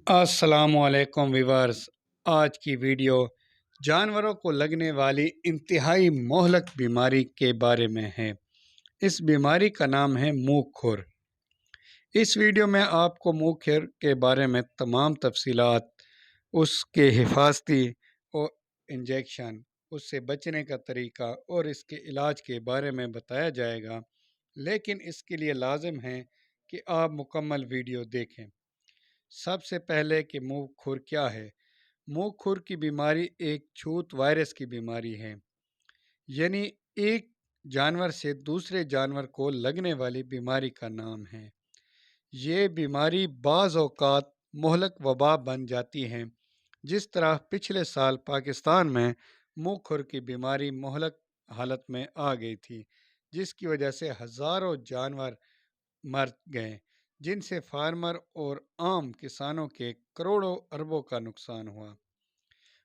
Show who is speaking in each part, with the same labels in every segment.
Speaker 1: अस्सलाम वालेकुम वीवर्स। आज की वीडियो जानवरों को लगने वाली इंतहाई मोहलक बीमारी के बारे में है। इस बीमारी का नाम है मुँह खुर। इस वीडियो में आपको मुँह खुर के बारे में तमाम तफसीलात, उसके हिफाजती और इंजेक्शन, उससे बचने का तरीका और इसके इलाज के बारे में बताया जाएगा, लेकिन इसके लिए लाजिम है कि आप मुकम्मल वीडियो देखें। सबसे पहले कि मुँह खुर क्या है। मुँह खुर की बीमारी एक छूत वायरस की बीमारी है, यानी एक जानवर से दूसरे जानवर को लगने वाली बीमारी का नाम है। ये बीमारी बाज़ औक़ात मुहलक वबा बन जाती है। जिस तरह पिछले साल पाकिस्तान में मुँह खुर की बीमारी मुहलक हालत में आ गई थी, जिसकी वजह से हज़ारों जानवर मर गए, जिनसे फार्मर और आम किसानों के करोड़ों अरबों का नुकसान हुआ।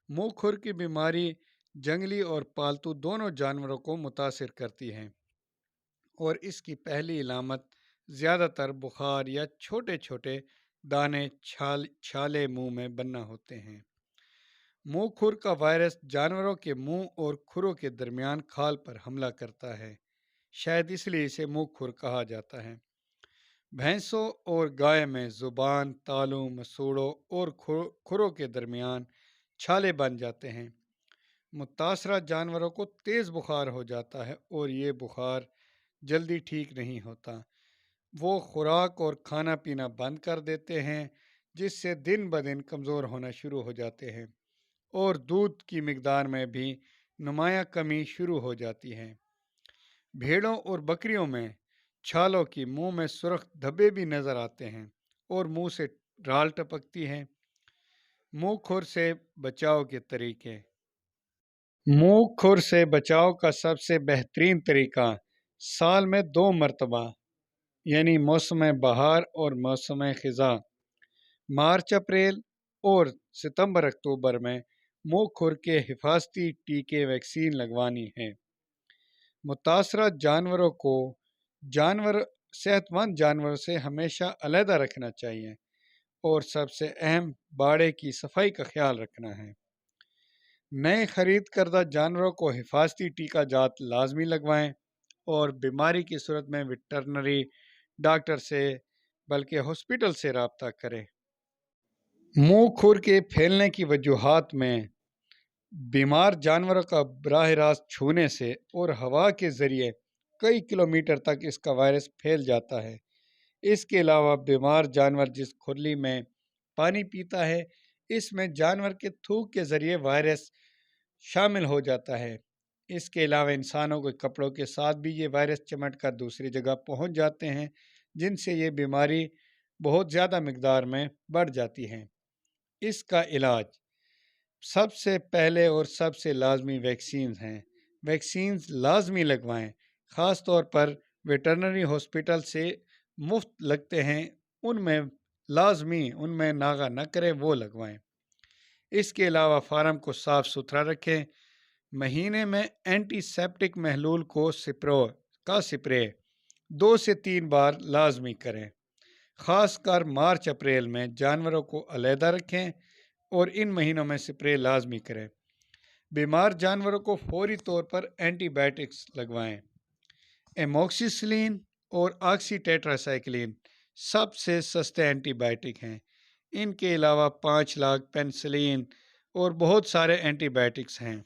Speaker 1: मुँह खुर की बीमारी जंगली और पालतू दोनों जानवरों को मुतासिर करती है और इसकी पहली अलामत ज़्यादातर बुखार या छोटे छोटे दाने छाले मुंह में बनना होते हैं। मुँह खुर का वायरस जानवरों के मुंह और खुरों के दरमियान खाल पर हमला करता है, शायद इसलिए इसे मुँह खुर कहा जाता है। भैंसों और गाय में जुबान, तालू, मसूड़ों और खुरों के दरमियान छाले बन जाते हैं। मुतासरा जानवरों को तेज़ बुखार हो जाता है और ये बुखार जल्दी ठीक नहीं होता। वो खुराक और खाना पीना बंद कर देते हैं, जिससे दिन ब दिन कमज़ोर होना शुरू हो जाते हैं और दूध की मिकदार में भी नुमाया कमी शुरू हो जाती है। भेड़ों और बकरियों में छालों की मुंह में सुर्ख धब्बे भी नजर आते हैं और मुंह से राल टपकती है। मुंह खुर से बचाव के तरीके। मुंह खुर से बचाव का सबसे बेहतरीन तरीका साल में 2 मरतबा, यानी मौसम बहार और मौसम खिज़ा, मार्च अप्रैल और सितंबर अक्टूबर में मुंह खुर के हिफाजती टीके वैक्सीन लगवानी है। मुतासरा जानवरों को सेहतमंद जानवरों से हमेशा अलहदा रखना चाहिए और सबसे अहम बाड़े की सफाई का ख्याल रखना है। नए खरीद करदा जानवरों को हिफाजती टीका जात लाजमी लगवाएं और बीमारी की सूरत में वेटरनरी डॉक्टर से बल्कि हॉस्पिटल से रब्ता करें। मुंह खुर के फैलने की वजूहात में बीमार जानवरों का बराह रास्त छूने से और हवा के जरिए कई किलोमीटर तक इसका वायरस फैल जाता है। इसके अलावा बीमार जानवर जिस खुरली में पानी पीता है, इसमें जानवर के थूक के जरिए वायरस शामिल हो जाता है। इसके अलावा इंसानों के कपड़ों के साथ भी ये वायरस चिमट कर दूसरी जगह पहुंच जाते हैं, जिनसे ये बीमारी बहुत ज़्यादा मिकदार में बढ़ जाती है। इसका इलाज सबसे पहले और सबसे लाजमी वैक्सीन हैं। वैक्सीन लाजमी लगवाएं, ख़ास तौर पर वेटरनरी हॉस्पिटल से मुफ्त लगते हैं, उनमें लाजमी, उनमें नागा न करें, वो लगवाएं। इसके अलावा फार्म को साफ़ सुथरा रखें। महीने में एंटीसेप्टिक महलूल को स्प्रे 2 से 3 बार लाजमी करें। ख़ासकर मार्च अप्रैल में जानवरों को अलहदा रखें और इन महीनों में स्प्रे लाजमी करें। बीमार जानवरों को फौरी तौर पर एंटीबायोटिक्स लगवाएं। एमोक्सिसिलिन और ऑक्सीटेट्रासाइक्लिन सबसे सस्ते एंटीबायोटिक हैं। इनके अलावा 5 लाख पेनिसिलिन और बहुत सारे एंटीबायोटिक्स हैं।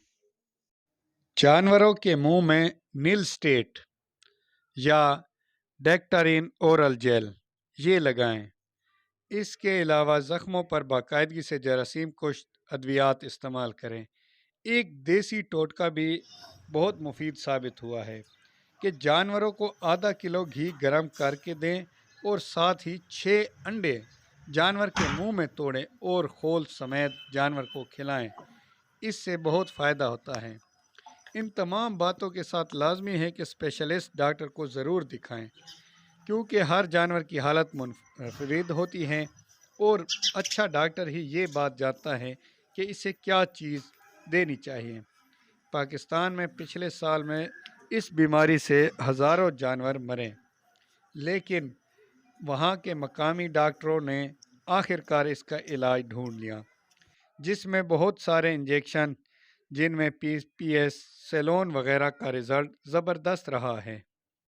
Speaker 1: जानवरों के मुंह में नील स्टेट या डेक्टारिन ओरल जेल ये लगाएं। इसके अलावा ज़ख्मों पर बाकायदगी से जरासीम कुश अद्वियात इस्तेमाल करें। एक देसी टोटका भी बहुत मुफीद साबित हुआ है कि जानवरों को आधा किलो घी गर्म करके दें और साथ ही 6 अंडे जानवर के मुंह में तोड़ें और खोल समेत जानवर को खिलाएं। इससे बहुत फ़ायदा होता है। इन तमाम बातों के साथ लाजमी है कि स्पेशलिस्ट डॉक्टर को ज़रूर दिखाएं, क्योंकि हर जानवर की हालत मुनफरिद होती है और अच्छा डॉक्टर ही ये बात जानता है कि इसे क्या चीज़ देनी चाहिए। पाकिस्तान में पिछले साल में इस बीमारी से हज़ारों जानवर मरे, लेकिन वहाँ के मकामी डॉक्टरों ने آخر کار اس کا علاج ڈھونڈ لیا، جس میں بہت سارے انجیکشن، جن میں پی ایس سیلون وغیرہ کا رزلٹ زبردست رہا ہے۔